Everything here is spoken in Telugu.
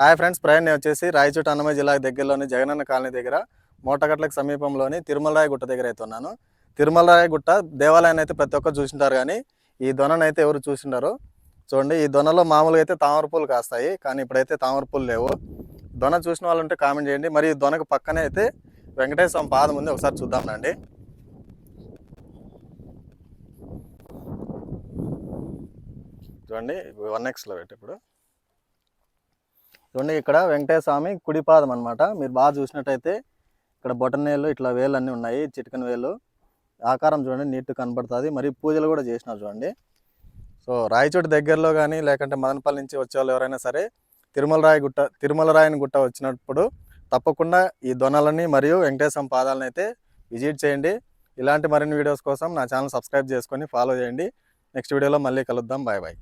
హాయ్ ఫ్రెండ్స్, ప్రయాణం వచ్చేసి రాయచోటి అన్నమయ్య జిల్లా దగ్గరలోని జగనన్న కాలనీ దగ్గర మోటగట్లకు సమీపంలోని తిరుమలరాయ గుట్ట దగ్గర అయితే ఉన్నాను. తిరుమలరాయ గుట్ట దేవాలయాన్ని అయితే ప్రతి ఒక్కరు చూసింటారు, కానీ ఈ దొనను అయితే ఎవరు చూసింటారు. చూడండి, ఈ దొనలో మామూలుగా అయితే తామర పూలు కాస్తాయి, కానీ ఇప్పుడైతే తామర పూలు లేవు. దొన చూసిన వాళ్ళు ఉంటే కామెంట్ చేయండి. మరి ఈ దొనకు పక్కనే అయితే వెంకటేశ్వర స్వామి పాదం ఉంది, ఒకసారి చూద్దామండి. చూడండి, 1xలో పెట్టి ఇప్పుడు చూడండి, ఇక్కడ వెంకటేశ్వర స్వామి కుడిపాదం అనమాట. మీరు బాగా చూసినట్టయితే ఇక్కడ బొటనేళ్ళు ఇట్లా వేలు అన్నీ ఉన్నాయి, చిటికన వేలు ఆకారం చూడండి, నీట్ కనబడుతుంది. మరి పూజలు కూడా చేసినారు చూడండి. సో రాయచోటి దగ్గరలో కానీ లేకంటే మదనపల్లి నుంచి వచ్చే వాళ్ళు ఎవరైనా సరే తిరుమలరాయని గుట్ట వచ్చినప్పుడు తప్పకుండా ఈ దొనలని మరియు వెంకటేశ్వర పాదాలను అయితే విజిట్ చేయండి. ఇలాంటి మరిన్ని వీడియోస్ కోసం నా ఛానల్ సబ్స్క్రైబ్ చేసుకొని ఫాలో చేయండి. నెక్స్ట్ వీడియోలో మళ్ళీ కలుద్దాం. Bye bye.